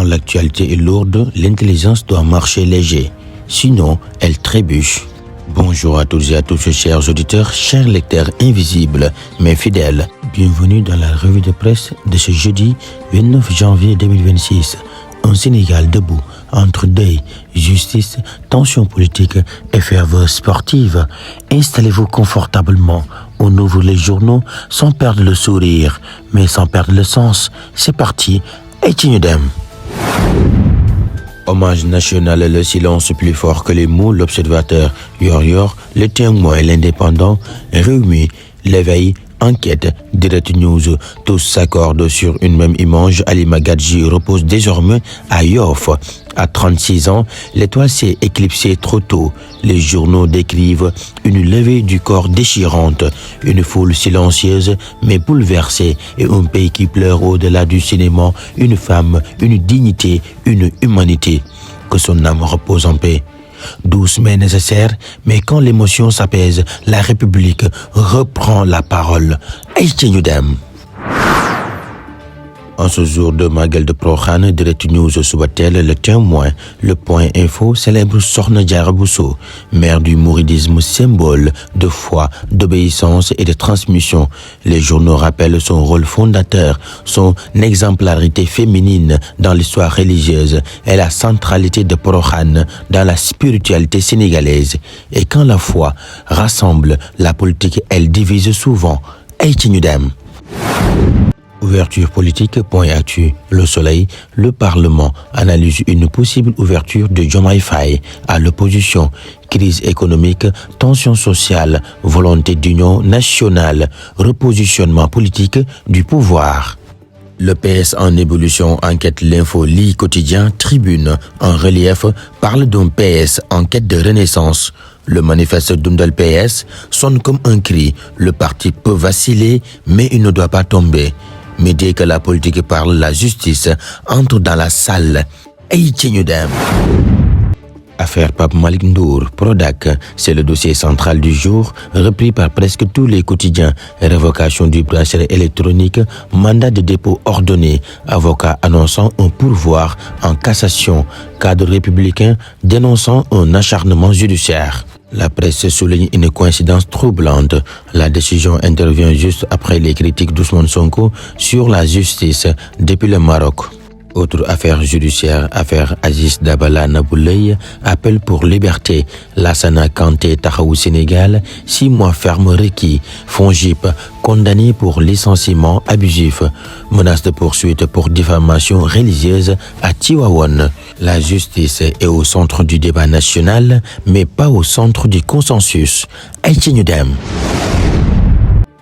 Quand l'actualité est lourde, l'intelligence doit marcher léger, sinon elle trébuche. Bonjour à toutes et à tous, chers auditeurs, chers lecteurs invisibles mais fidèles. Bienvenue dans la revue de presse de ce jeudi 29 janvier 2026. Un Sénégal debout entre deuil, justice, tension politique et ferveur sportive. Installez-vous confortablement. On ouvre les journaux sans perdre le sourire, mais sans perdre le sens. C'est parti, et Tchinudem. Hommage national, le silence plus fort que les mots, l'observateur, Yor, le témoin et l'indépendant, Réumi, l'éveil, enquête, Direct News, tous s'accordent sur une même image. Ali Magadji repose désormais à Yoff. À 36 ans, l'étoile s'est éclipsée trop tôt. Les journaux décrivent une levée du corps déchirante, une foule silencieuse mais bouleversée et un pays qui pleure au-delà du cinéma, une femme, une dignité, une humanité. Que son âme repose en paix. Douce mais nécessaire, mais quand l'émotion s'apaise, la République reprend la parole. Aïtchenudem. En ce jour de Magal de Prokhane, Direct News Subatel, le témoin, le point info célèbre Sokhna Diarra Bousso, mère du mouridisme, symbole de foi, d'obéissance et de transmission. Les journaux rappellent son rôle fondateur, son exemplarité féminine dans l'histoire religieuse et la centralité de Prokhane dans la spiritualité sénégalaise. Et quand la foi rassemble, la politique, elle divise souvent. Aïtchenudem. Ouverture politique, point actu. Le Soleil, le Parlement analyse une possible ouverture de Diomaye Faye à l'opposition. Crise économique, tension sociale, volonté d'union nationale, repositionnement politique du pouvoir. Le PS en ébullition, enquête l'info, lit quotidien, tribune en relief, parle d'un PS en quête de renaissance. Le manifeste d'Undal PS sonne comme un cri. Le parti peut vaciller, mais il ne doit pas tomber. Mais dès que la politique parle, la justice entre dans la salle. Aïtchenudem. Affaire Pape Malick Ndour, Prodac, c'est le dossier central du jour, repris par presque tous les quotidiens. Révocation du bracelet électronique, mandat de dépôt ordonné, avocat annonçant un pourvoi en cassation, cadre républicain dénonçant un acharnement judiciaire. La presse souligne une coïncidence troublante. La décision intervient juste après les critiques d'Ousmane Sonko sur la justice depuis le Maroc. Autre affaire judiciaire, affaire Aziz Dabala Nabouleye, appel pour liberté. Lassana Kanté Taxawu Sénégal, 6 mois ferme requis. FONGIP, condamné pour licenciement abusif. Menace de poursuite pour diffamation religieuse à Tivaouane. La justice est au centre du débat national, mais pas au centre du consensus. Aïtchenudem.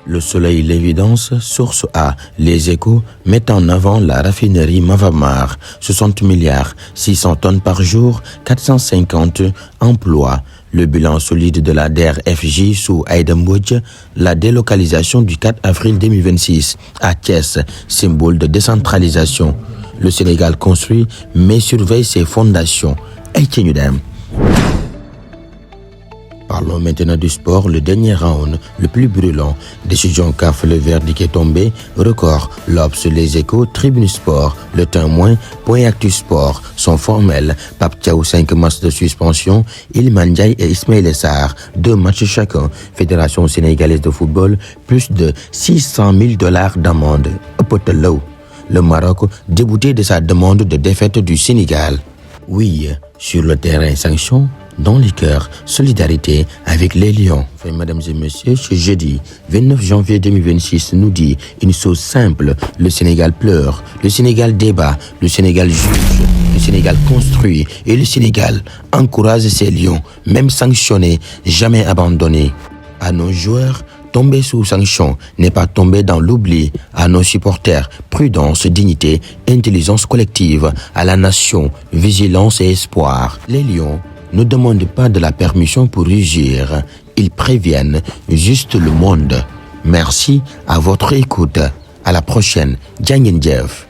Le Soleil, l'évidence, source A. Les Échos mettent en avant la raffinerie Mavamar. 60 milliards, 600 tonnes par jour, 450 emplois. Le bilan solide de la DER/FJ sous Aïda Mbodj, la délocalisation du 4 avril 2026 à Thiès, symbole de décentralisation. Le Sénégal construit mais surveille ses fondations. Aïtchenudem. Parlons maintenant du sport, le dernier round, le plus brûlant. Décision CAF, le verdict est tombé. Record, l'Obs, les Échos, Tribune Sport, le Témoin, Point Actu Sport sont formels. Pape Thiaw, 5 matchs de suspension. Iliman Ndiaye et Ismaïla Sarr, 2 matchs chacun. Fédération sénégalaise de football, plus de $600 000 d'amende. Potelo. Le Maroc, débouté de sa demande de défaite du Sénégal. Oui, sur le terrain, sanction. Dans les cœurs, solidarité avec les Lions. Enfin, mesdames et messieurs, ce jeudi 29 janvier 2026 nous dit une chose simple. Le Sénégal pleure, le Sénégal débat, le Sénégal juge, le Sénégal construit et le Sénégal encourage ses Lions, même sanctionnés, jamais abandonnés. À nos joueurs, tomber sous sanction n'est pas tomber dans l'oubli. À nos supporters, prudence, dignité, intelligence collective. À la nation, vigilance et espoir. Les Lions ne demandent pas de la permission pour rugir. Ils préviennent juste le monde. Merci à votre écoute. À la prochaine. Djangin Jeff.